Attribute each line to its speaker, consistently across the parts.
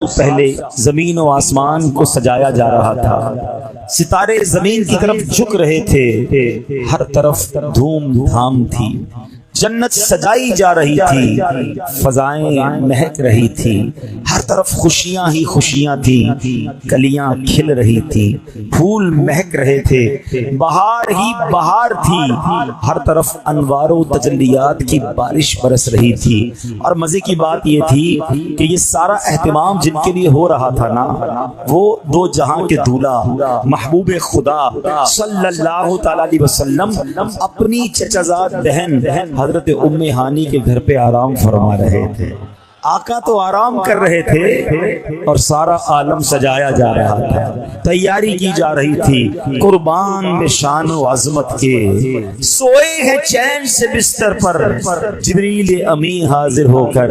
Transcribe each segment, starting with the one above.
Speaker 1: پہلے زمین و آسمان کو سجایا جا رہا تھا، ستارے زمین کی طرف جھک رہے تھے، ہر طرف دھوم دھام تھی، جنت سجائی جا رہی تھی، فضائیں مہک رہی تھی، ہر طرف خوشیاں ہی خوشیاں تھی، کلیاں کھل رہی تھی، پھول مہک رہے تھے، بہار ہی بہار تھی، ہر طرف انوار و تجلیات کی بارش برس رہی تھی۔ اور مزے کی بات یہ تھی کہ یہ سارا اہتمام جن کے لیے ہو رہا تھا نا، وہ دو جہاں کے دولہا محبوب خدا صلی اللہ تعالی علیہ وسلم اپنی چچازاد بہن حضرت ام ہانی کے گھر پہ آرام فرما رہے تھے۔ آقا تو آرام کر رہے تھے اور سارا عالم سجایا جا رہا تھا، تیاری کی جا رہی تھی۔ قربان میں شان و عظمت کے سوئے ہیں چین سے بستر پر، جبریل امی حاضر ہو کر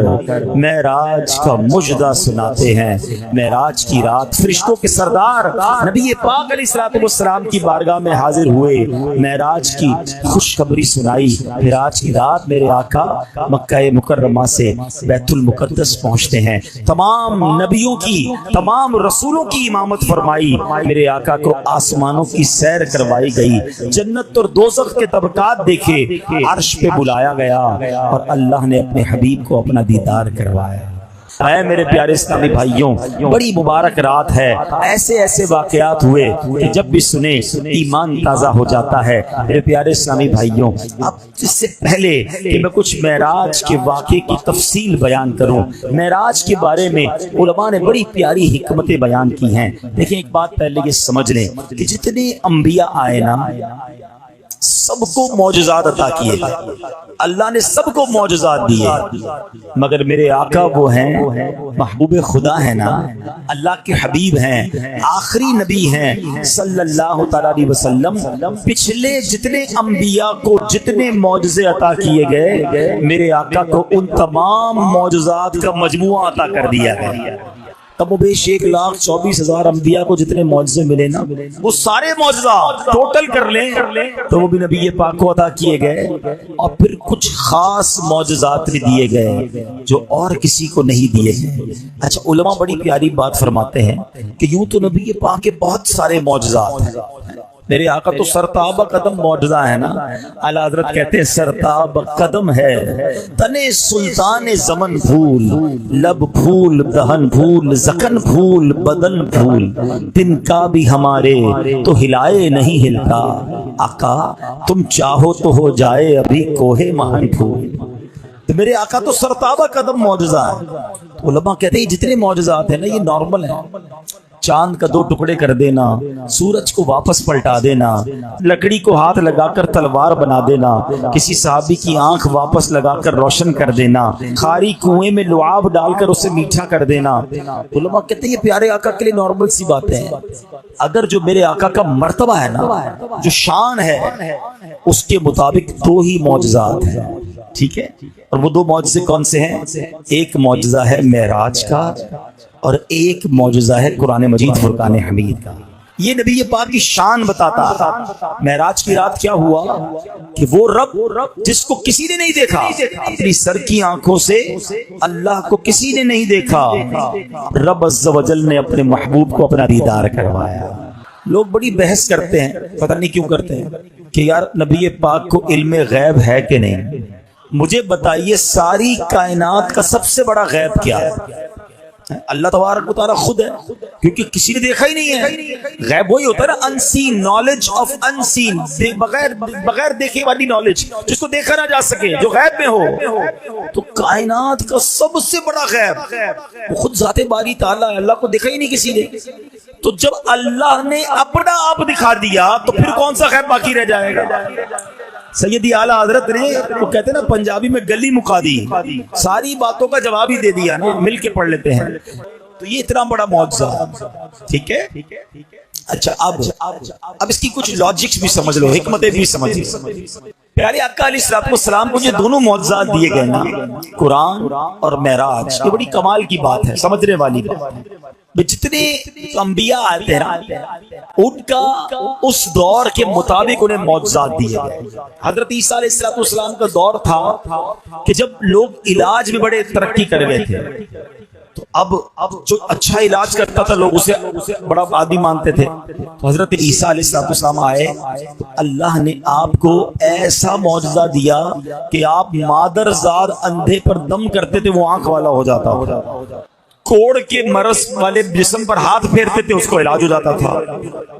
Speaker 1: معراج کا مجدہ سناتے ہیں۔ معراج کی رات فرشتوں کے سردار نبی پاک علیہ الصلوۃ والسلام کی بارگاہ میں حاضر ہوئے، معراج کی خوشخبری سنائی۔ معراج کی رات میرے آقا مکہ مکرمہ سے بیت المقدس پہنچتے ہیں، تمام نبیوں کی تمام رسولوں کی امامت فرمائی، میرے آقا کو آسمانوں کی سیر کروائی گئی، جنت اور دوزخ کے طبقات دیکھے، عرش پہ بلایا گیا اور اللہ نے اپنے حبیب کو اپنا دیدار کروایا۔ اے میرے پیارے اسلامی بھائیوں، بڑی مبارک رات ہے، ایسے ایسے واقعات ہوئے کہ جب بھی سنے ایمان تازہ ہو جاتا ہے۔ میرے پیارے اسلامی بھائیوں، اب اس سے پہلے کہ میں کچھ معراج کے واقعے کی تفصیل بیان کروں، معراج کے بارے میں علماء نے بڑی پیاری حکمتیں بیان کی ہیں۔ دیکھیں، ایک بات پہلے یہ سمجھ لیں کہ جتنے انبیاء آئے نا، سب کو معجزات عطا کیے، اللہ نے سب کو معجزات دیے، مگر میرے آقا وہ ہیں، محبوب خدا ہیں نا، اللہ کے حبیب ہیں، آخری نبی ہیں صلی اللہ تعالی علیہ وسلم۔ پچھلے جتنے انبیاء کو جتنے معجزے عطا کیے گئے، میرے آقا کو ان تمام معجزات کا مجموعہ عطا کر دیا گیا۔ کم و بیش 1,24,000 انبیاء کو جتنے معجزے ملے نا، وہ سارے معجزات ٹوٹل کر لیں تو وہ بھی نبی پاک کو عطا کیے گئے، اور پھر کچھ خاص معجزات بھی دیے گئے جو اور کسی کو نہیں دیے گئے۔ اچھا، علماء بڑی پیاری بات فرماتے ہیں کہ یوں تو نبی پاک کے بہت سارے معجزات ہیں، میرے آقا تو سرتاب قدم معجزہ ہے نا۔ اعلیٰ حضرت کہتے ہیں سرتاب قدم ہے، تنے سلطان زمن بھول، لب بھول دہن بھول، زکن بھول بدن بھول، تن کا بھی ہمارے تو ہلائے نہیں ہلتا، آقا تم چاہو تو ہو جائے ابھی کوہ مہن پھول۔ تو میرے آقا تو سرتاب قدم معجزہ ہے۔ علماء کہتے ہیں جتنے معجزات ہیں نا، یہ نارمل ہیں، چاند کا 2 ٹکڑے کر دینا، سورج کو واپس پلٹا دینا، لکڑی کو ہاتھ لگا کر تلوار بنا دینا، کسی صحابی کی آنکھ واپس لگا کر روشن کر دینا، خاری کنویں میں لعاب ڈال کر اسے میٹھا کر دینا۔ علماء کہتے ہیں یہ پیارے آقا کے لیے نارمل سی باتیں ہیں، اگر جو میرے آقا کا مرتبہ ہے نا، جو شان ہے، اس کے مطابق 2 ہی معجزات ہیں، ٹھیک ہے؟ اور وہ 2 معجزے کون سے ہیں؟ ایک معجزہ ہے معراج کا اور ایک معجزہ ہے قرآن مجید فرقان حمید کا۔ یہ نبی پاک کی شان بتاتا۔ معراج کی رات کیا ہوا کہ وہ رب جس کو کسی نے نہیں دیکھا، اپنی سر کی آنکھوں سے اللہ کو کسی نے نہیں دیکھا، رب عز و جل نے اپنے محبوب کو اپنا دیدار کروایا۔ لوگ بڑی بحث کرتے ہیں، پتہ نہیں کیوں کرتے ہیں، کہ یار نبی پاک کو علم غیب ہے کہ نہیں؟ مجھے بتائیے ساری کائنات کا سب سے بڑا غیب کیا ہے؟ اللہ تبارک و تعالیٰ خود ہے، کیونکہ کسی نے دیکھا ہی نہیں ہے۔ غیب وہی ہوتا ہے نا، انسین، نالج آف انسین، بغیر دیکھے والی نالج، جس کو دیکھا نہ جا سکے، جو غیب میں ہو۔ تو کائنات کا سب سے بڑا غیب وہ خود ذات باری تعالیٰ ہے، اللہ کو دیکھا ہی نہیں کسی نے۔ تو جب اللہ نے اپنا آپ دکھا دیا تو پھر کون سا غیب باقی رہ جائے گا؟ سیدی اعلیٰ حضرت نے، وہ کہتے ہیں نا پنجابی میں گلی مکا دی، ساری باتوں کا جواب ہی دے دیا نا، مل کے پڑھ لیتے ہیں۔ تو یہ اتنا بڑا معجزہ، ٹھیک ہے؟ اچھا، اب اس کی کچھ لاجکس بھی سمجھ لو، حکمتیں بھی سمجھ لو۔ پیارے آقا علیہ الصلوۃ والسلام کو یہ دونوں معجزات دیے گئے نا، قرآن اور معراج، یہ بڑی کمال کی بات ہے، سمجھنے والی بات ہے۔ جتنے انبیاء آتے ہیں ان کا اس دور کے مطابق انہیں معجزات دیے گئے۔ حضرت عیسیٰ علیہ السلام کا دور تھا کہ جب لوگ علاج میں بڑے ترقی کر گئے تھے، تو اب جو اچھا علاج کرتا تھا لوگ اسے بڑا آدمی مانتے تھے. تو حضرت عیسیٰ علیہ السلام آئے تو اللہ نے آپ کو ایسا معجزہ دیا کہ آپ مادر زاد اندھے پر دم کرتے تھے وہ آنکھ والا ہو جاتا. کوڑ کے مرض والے جسم پر ہاتھ پھیرتے تھے اس کو علاج ہو جاتا تھا.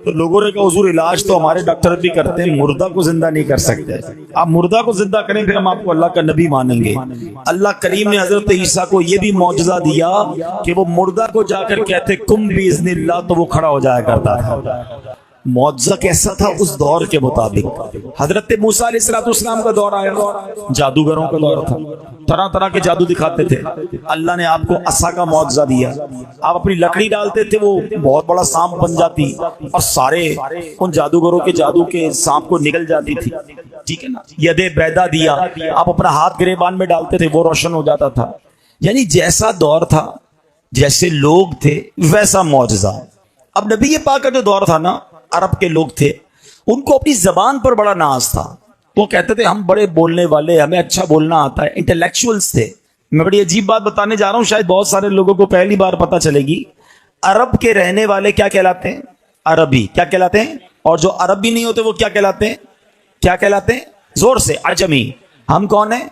Speaker 1: تو لوگوں نے کہا حضور علاج تو ہمارے ڈاکٹر بھی کرتے ہیں, مردہ کو زندہ نہیں کر سکتے. آپ مردہ کو زندہ کریں پھر ہم آپ کو اللہ کا نبی مانیں گے. اللہ کریم نے حضرت عیسیٰ کو یہ بھی معجزہ دیا کہ وہ مردہ کو جا کر کہتے کم باذن اللہ تو وہ کھڑا ہو جایا کرتا تھا. معجزہ کیسا تھا اس دور کے مطابق. حضرت موسیٰ علیہ السلام کا دور آیا, جادوگروں کا دور تھا, طرح طرح کے جادو دکھاتے تھے. اللہ نے آپ کو عصا کا معجزہ دیا, آپ اپنی لکڑی ڈالتے تھے وہ بہت بڑا سانپ بن جاتی اور سارے ان جادوگروں کے جادو کے سانپ کو نگل جاتی تھی. ٹھیک ہے نا. ید بیدا دیا, آپ اپنا ہاتھ گریبان میں ڈالتے تھے وہ روشن ہو جاتا تھا. یعنی جیسا دور تھا جیسے لوگ تھے ویسا معجزہ. اب نبی پاک کا جو دور تھا نا, عرب کے لوگ تھے, ان کو اپنی زبان پر بڑا ناز تھا. وہ کہتے تھے ہم بڑے بولنے والے, ہمیں اچھا بولنا آتا ہے, انٹلیکچوئلز تھے. میں بڑی عجیب بات بتانے جا رہا ہوں, شاید بہت سارے لوگوں کو پہلی بار پتہ چلے گی. عرب کے رہنے والے کیا کہلاتے ہیں؟ عربی. کیا کہلاتے ہیں؟ اور جو عربی نہیں ہوتے وہ کیا کہلاتے ہیں؟ کیا کہلاتے ہیں؟ زور سے, عجمی. ہم کون ہیں؟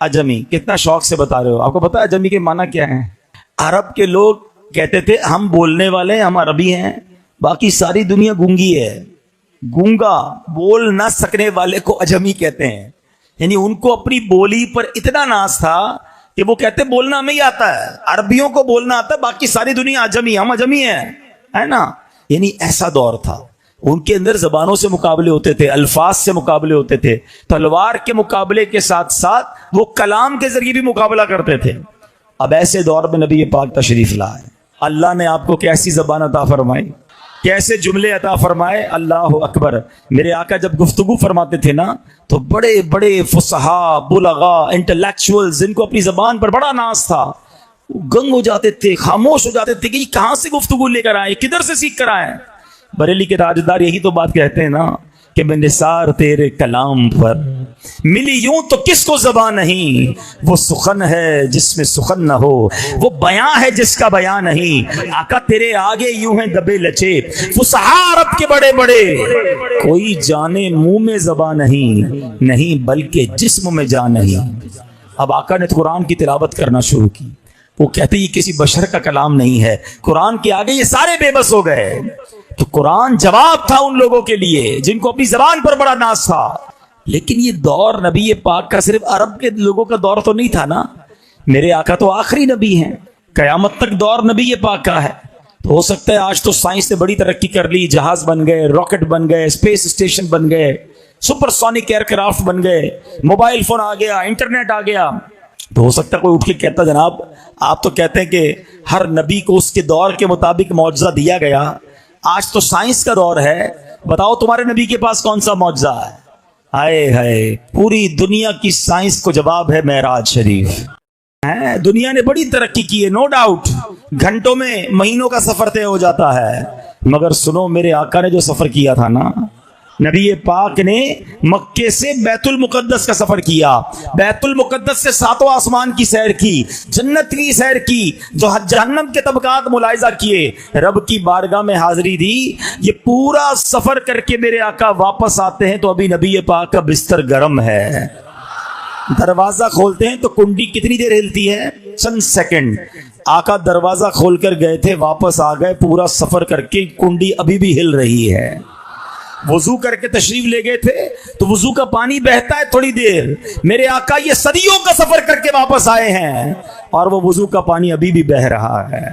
Speaker 1: عجمی. کتنا شوق سے بتا رہے ہو. آپ کو پتا ہے عجمی کے معنی کیا ہے؟ عرب کے لوگ کہتے تھے ہم بولنے والے, ہم عربی ہیں, باقی ساری دنیا گونگی ہے. گونگا بول نہ سکنے والے کو عجمی کہتے ہیں. یعنی ان کو اپنی بولی پر اتنا ناز تھا کہ وہ کہتے بولنا ہمیں ہی آتا ہے, عربیوں کو بولنا آتا ہے, باقی ساری دنیا عجمی, ہم عجمی ہیں, ہے نا. یعنی ایسا دور تھا. ان کے اندر زبانوں سے مقابلے ہوتے تھے, الفاظ سے مقابلے ہوتے تھے, تلوار کے مقابلے کے ساتھ ساتھ وہ کلام کے ذریعے بھی مقابلہ کرتے تھے. اب ایسے دور میں نبی پاک تشریف لائے. اللہ نے آپ کو کیسی زبان عطا فرمائی, کیسے جملے عطا فرمائے. اللہ اکبر. میرے آقا جب گفتگو فرماتے تھے نا تو بڑے بڑے فصحا, بلغا, انٹلیکچوئلز, جن کو اپنی زبان پر بڑا ناز تھا, گنگ ہو جاتے تھے, خاموش ہو جاتے تھے کہ یہ کہاں سے گفتگو لے کر آئے, کدھر سے سیکھ کر آئے. بریلی کے تاجدار یہی تو بات کہتے ہیں نا کہ میں نثار تیرے کلام پر ملی یوں تو کس کو زبان نہیں, وہ سخن ہے جس میں سخن نہ ہو, وہ بیان ہے جس کا بیان نہیں. آقا تیرے آگے یوں ہیں دبے لچے, فصحا عرب کے بڑے بڑے, کوئی جانے منہ میں زبان نہیں بلکہ جسم میں جان نہیں. اب آقا نے قرآن کی تلاوت کرنا شروع کی. وہ کہتے یہ کسی بشر کا کلام نہیں ہے, قرآن کے آگے یہ سارے بے بس ہو گئے. تو قرآن جواب تھا ان لوگوں کے لیے جن کو اپنی زبان پر بڑا ناز تھا. لیکن یہ دور نبی پاک کا صرف عرب کے لوگوں کا دور تو نہیں تھا نا. میرے آقا تو آخری نبی ہیں, قیامت تک دور نبی پاک کا ہے. تو ہو سکتا ہے آج تو سائنس نے بڑی ترقی کر لی, جہاز بن گئے, راکٹ بن گئے, اسپیس اسٹیشن بن گئے, سپر سونک ایئر کرافٹ بن گئے, موبائل فون آ گیا, انٹرنیٹ آ گیا. تو ہو سکتا ہے کوئی اٹھ کے کہتا جناب آپ تو کہتے ہیں کہ ہر نبی کو اس کے دور کے مطابق معجزہ دیا گیا, آج تو سائنس کا دور ہے, بتاؤ تمہارے نبی کے پاس کون سا معجزہ ہے؟ ہائے ہائے, پوری دنیا کی سائنس کو جواب ہے معراج شریف. دنیا نے بڑی ترقی کی ہے, نو ڈاؤٹ, گھنٹوں میں مہینوں کا سفر طے ہو جاتا ہے. مگر سنو, میرے آقا نے جو سفر کیا تھا نا, نبی پاک نے مکے سے بیت المقدس کا سفر کیا, بیت المقدس سے 7 آسمان کی سیر کی, جنت کی سیر کی, جو جہنم کے طبقات ملاحظہ کیے, رب کی بارگاہ میں حاضری دی. یہ پورا سفر کر کے میرے آقا واپس آتے ہیں تو ابھی نبی پاک کا بستر گرم ہے. دروازہ کھولتے ہیں تو کنڈی کتنی دیر ہلتی ہے؟ چند سیکنڈ. آقا دروازہ کھول کر گئے تھے, واپس آ گئے, پورا سفر کر کے کنڈی ابھی بھی ہل رہی ہے. وضو کر کے تشریف لے گئے تھے تو وضو کا پانی بہتا ہے تھوڑی دیر. میرے آقا یہ صدیوں کا سفر کر کے واپس آئے ہیں اور وہ وضو کا پانی ابھی بھی بہ رہا ہے.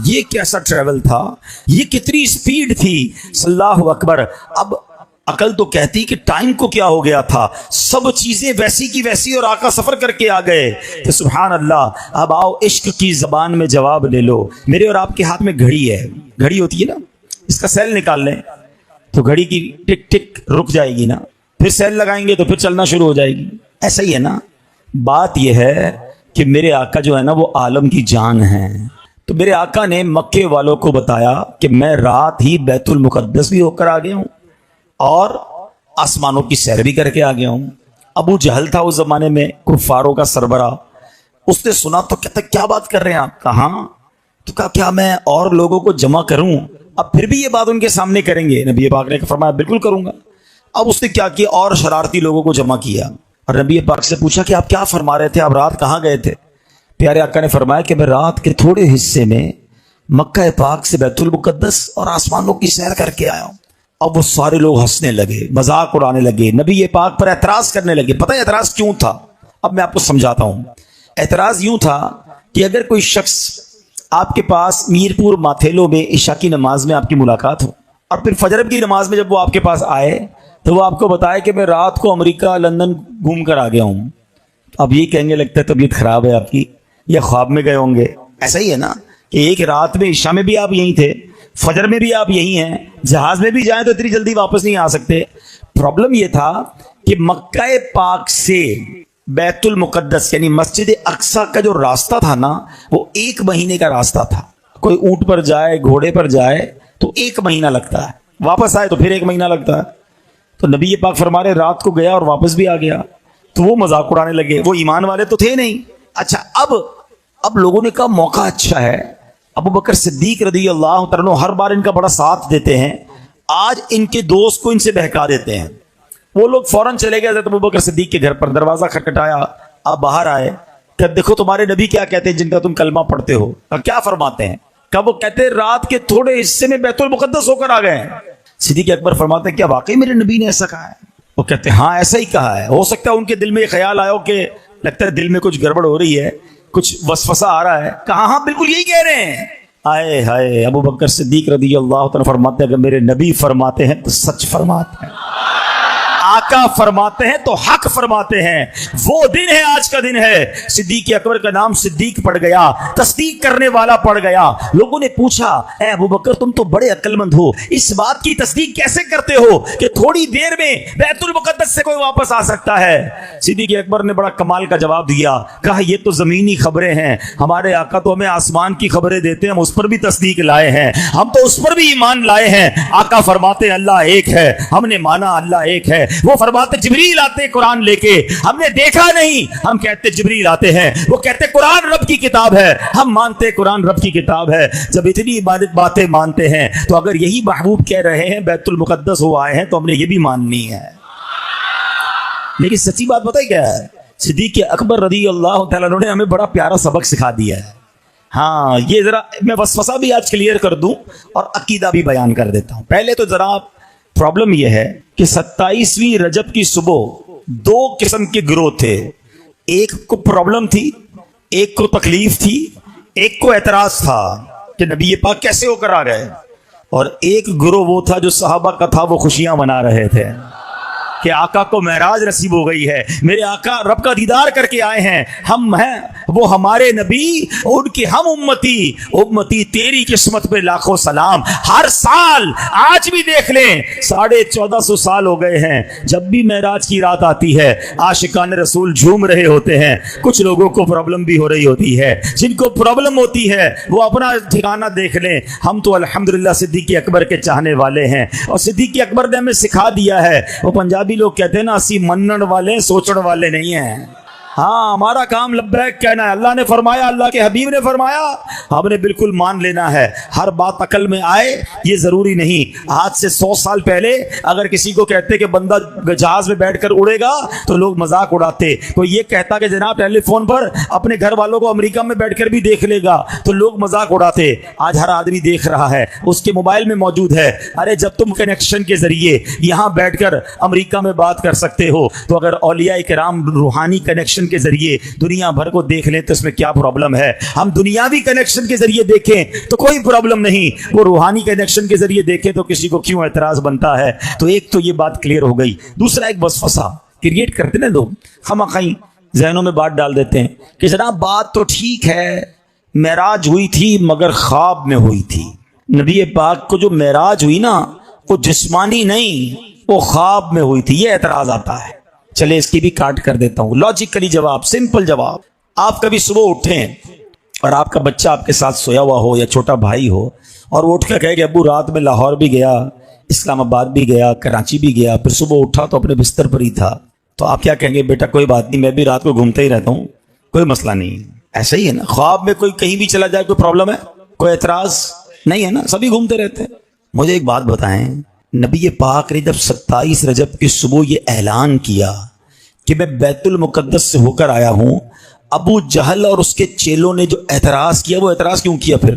Speaker 1: یہ کیسا ٹریول تھا, یہ کتنی سپیڈ تھی. اللہ اکبر. اب عقل تو کہتی کہ ٹائم کو کیا ہو گیا تھا, سب چیزیں ویسی کی ویسی اور آقا سفر کر کے آ گئے. تو سبحان اللہ. اب آؤ عشق کی زبان میں جواب لے لو. میرے اور آپ کے ہاتھ میں گھڑی ہے, گھڑی ہوتی ہے نا, اس کا سیل نکال لیں تو گھڑی کی ٹک ٹک رک جائے گی نا, پھر سیل لگائیں گے تو پھر چلنا شروع ہو جائے گی. ایسا ہی ہے نا. بات یہ ہے کہ میرے آقا جو ہے نا وہ عالم کی جان ہے. تو میرے آقا نے مکے والوں کو بتایا کہ میں رات ہی بیت المقدس بھی ہو کر آ گیا ہوں اور آسمانوں کی سیر بھی کر کے آ گیا ہوں. ابو جہل تھا اس زمانے میں, کفاروں کا سربراہ, اس نے سنا تو کہتا کیا بات کر رہے ہیں آپ؟ کہا تو کہا کیا میں اور لوگوں کو جمع کروں؟ اب پھر بھی یہ بات ان کے سامنے کریں گے؟ نبی پاک نے فرمایا بالکل کروں گا۔ اب اس نے کیا کیا؟ اور شرارتی لوگوں کو جمع کیا اور نبی پاک سے پوچھا کہ آپ کیا فرما رہے تھے، آپ رات کہاں گئے تھے؟ پیارے آقا نے فرمایا کہ میں رات کے تھوڑے حصے میں مکہ پاک سے بیت المقدس اور آسمانوں کی سیر کر کے آیا ہوں۔ اب وہ سارے لوگ ہنسنے لگے، مذاق اڑانے لگے، نبی پاک پر اعتراض کرنے لگے۔ پتہ ہے اعتراض کیوں تھا؟ اب میں آپ کو سمجھاتا ہوں۔ اعتراض یوں تھا کہ اگر کوئی شخص آپ کے پاس میرپور ماتھیلو میں عشاء کی نماز میں آپ کی ملاقات ہو اور پھر فجر کی نماز میں جب وہ آپ کے پاس آئے تو وہ آپ کو بتائے کہ میں رات کو امریکہ لندن گھوم کر آ گیا ہوں، اب یہ کہیں گے لگتا ہے طبیعت خراب ہے آپ کی، یا خواب میں گئے ہوں گے۔ ایسا ہی ہے نا کہ ایک رات میں عشاء میں بھی آپ یہیں تھے، فجر میں بھی آپ یہی ہیں، جہاز میں بھی جائیں تو اتنی جلدی واپس نہیں آ سکتے۔ پرابلم یہ تھا کہ مکہ پاک سے بیت المقدس یعنی مسجد اقصی کا جو راستہ تھا نا وہ 1 مہینے کا راستہ تھا۔ کوئی اونٹ پر جائے، گھوڑے پر جائے تو 1 مہینہ لگتا ہے، واپس آئے تو پھر 1 مہینہ لگتا ہے۔ تو نبی پاک فرما رہے رات کو گیا اور واپس بھی آ گیا، تو وہ مذاق اڑانے لگے، وہ ایمان والے تو تھے نہیں۔ اچھا اب لوگوں نے کہا موقع اچھا ہے، ابو بکر صدیق رضی اللہ تعالیٰ عنہ ہر بار ان کا بڑا ساتھ دیتے ہیں، آج ان کے دوست کو ان سے بہکا دیتے ہیں۔ وہ لوگ فوراً چلے گئے حضرت ابو بکر صدیق کے گھر پر، دروازہ کھٹکھٹایا، آپ باہر آئے کہ دیکھو تمہارے نبی کیا کہتے ہیں جن کا تم کلمہ پڑھتے ہو، کیا فرماتے ہیں؟ کہ وہ کہتے ہیں رات کے تھوڑے حصے میں بیت المقدس ہو کر آ گئے ہیں۔ صدیق اکبر فرماتے ہیں کیا واقعی میرے نبی نے ایسا کہا ہے؟ وہ کہتے ہیں ہاں ایسا ہی کہا ہے۔ ہو سکتا ہے ان کے دل میں یہ خیال آیا ہو کہ لگتا ہے دل میں کچھ گڑبڑ ہو رہی ہے، کچھ وسوسہ آ رہا ہے۔ کہا ہاں بالکل یہی کہہ رہے ہیں۔ آئے ہائے، ابو بکر صدیق رضی اللہ تعالیٰ فرماتے ہیں کہ میرے نبی فرماتے ہیں تو سچ فرماتے ہیں، آقا فرماتے ہیں تو حق فرماتے ہیں۔ وہ دن ہے، آج کا دن ہے۔ صدیق اکبر کا نام صدیق پڑ گیا، تصدیق کرنے والا پڑ گیا۔ لوگوں نے پوچھا اے ابو بکر تم تو بڑے عقل مند ہو، اس بات کی تصدیق کیسے کرتے ہو کہ تھوڑی دیر میں بیت المقدس سے کوئی واپس آ سکتا ہے؟ صدیق اکبر نے بڑا کمال کا جواب دیا، کہا یہ تو زمینی خبریں ہیں، ہمارے آقا تو ہمیں آسمان کی خبریں دیتے ہیں، ہم اس پر بھی تصدیق لائے ہیں، ہم تو اس پر بھی ایمان لائے ہیں۔ آقا فرماتے ہیں اللہ ایک ہے، ہم نے مانا اللہ ایک ہے۔ وہ فرماتے جبریل آتے قرآن لے کے، ہم نے دیکھا نہیں، ہم کہتے جبریل آتے ہیں، وہ کہتے قرآن رب کی کتاب ہے، ہم مانتے قرآن رب کی کتاب ہے۔ جب اتنی باتیں مانتے ہیں تو اگر یہی محبوب کہہ رہے ہیں بیت المقدس ہو آئے ہیں تو ہم نے یہ بھی ماننی ہے۔ لیکن سچی بات پتہ کیا ہے؟ صدیق اکبر رضی اللہ تعالیٰ عنہ نے ہمیں بڑا پیارا سبق سکھا دیا ہے۔ ہاں یہ ذرا میں وسوسہ بھی آج کلیئر کر دوں اور عقیدہ بھی بیان کر دیتا ہوں۔ پہلے تو ذرا پرابلم یہ ہے کہ 27ویں رجب کی صبح 2 قسم کے گروہ تھے، ایک کو پرابلم تھی، ایک کو تکلیف تھی، ایک کو اعتراض تھا کہ نبی پاک کیسے ہو کر آ گئے، اور ایک گروہ وہ تھا جو صحابہ کا تھا، وہ خوشیاں منا رہے تھے کہ آقا کو معراج نصیب ہو گئی ہے، میرے آقا رب کا دیدار کر کے آئے ہیں، ہم ہیں وہ ہمارے نبی، ان کی ہم امتی تیری قسمت پہ لاکھوں سلام۔ ہر سال آج بھی دیکھ لیں 1450 سال ہو گئے ہیں، جب بھی معراج کی رات آتی ہے عاشقان رسول جھوم رہے ہوتے ہیں۔ کچھ لوگوں کو پرابلم بھی ہو رہی ہوتی ہے، جن کو پرابلم ہوتی ہے وہ اپنا ٹھکانہ دیکھ لیں۔ ہم تو الحمدللہ صدیق اکبر کے چاہنے والے ہیں، اور صدیق اکبر نے ہمیں سکھا دیا ہے، وہ پنجابی لوگ کہتے ہیں نا اسی منن والے سوچن والے نہیں ہیں۔ ہاں ہمارا کام لبیک کہنا ہے، اللہ نے فرمایا، اللہ کے حبیب نے فرمایا، ہم نے بالکل مان لینا ہے۔ ہر بات عقل میں آئے یہ ضروری نہیں۔ آج سے 100 سال پہلے اگر کسی کو کہتے کہ بندہ جہاز میں بیٹھ کر اڑے گا تو لوگ مذاق اڑاتے۔ کوئی یہ کہتا کہ جناب ٹیلی فون پر اپنے گھر والوں کو امریکہ میں بیٹھ کر بھی دیکھ لے گا تو لوگ مذاق اڑاتے۔ آج ہر آدمی دیکھ رہا ہے، اس کے موبائل میں موجود ہے۔ ارے جب تم کنیکشن کے ذریعے یہاں بیٹھ کر امریکہ میں بات کر سکتے ہو تو اگر اولیاء کرام روحانی کنیکشن کے ذریعے دنیا بھر کو دیکھ لیں تو اس میں کیا پرابلم ہے؟ ہم دنیاوی کنیکشن کے ذریعے دیکھیں تو کوئی پرابلم نہیں، وہ روحانی کنیکشن کے ذریعے دیکھیں تو کسی کو کیوں اعتراض بنتا ہے؟ تو ایک تو یہ بات کلیئر ہو گئی۔ دوسرا ایک وسوسہ کریٹ کرتے نا لوگ، خامخواہ ذہنوں میں بات ڈال دیتے ہیں کہ جناب بات تو ٹھیک ہے، معراج ہوئی تھی مگر خواب میں ہوئی تھی۔ نبی پاک کو جو معراج ہوئی نا وہ جسمانی نہیں، وہ خواب میں ہوئی تھی۔ یہ اعتراض آتا ہے، چلے اس کی بھی کاٹ کر دیتا ہوں۔ لاجیکلی جواب، سمپل جواب، آپ کبھی صبح اٹھیں اور آپ کا بچہ آپ کے ساتھ سویا ہوا ہو یا چھوٹا بھائی ہو اور وہ اٹھ کے کہے کہ ابو رات میں لاہور بھی گیا، اسلام آباد بھی گیا، کراچی بھی گیا، پھر صبح اٹھا تو اپنے بستر پر ہی تھا، تو آپ کیا کہیں گے؟ بیٹا کوئی بات نہیں، میں بھی رات کو گھومتا ہی رہتا ہوں، کوئی مسئلہ نہیں۔ ایسا ہی ہے نا, خواب میں کوئی کہیں بھی چلا جائے کوئی پرابلم ہے, کوئی اعتراض نہیں ہے نا, سبھی گھومتے رہتے ہیں. مجھے ایک بات بتائیں, نبی پاک نے جب 27 رجب کی صبح یہ اعلان کیا کہ میں بیت المقدس سے ہو کر آیا ہوں, ابو جہل اور اس کے چیلوں نے جو اعتراض کیا, وہ اعتراض کیوں کیا پھر؟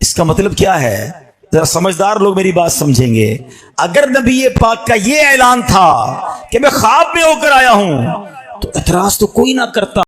Speaker 1: اس کا مطلب کیا ہے؟ ذرا سمجھدار لوگ میری بات سمجھیں گے. اگر نبی پاک کا یہ اعلان تھا کہ میں خواب میں ہو کر آیا ہوں تو اعتراض تو کوئی نہ کرتا.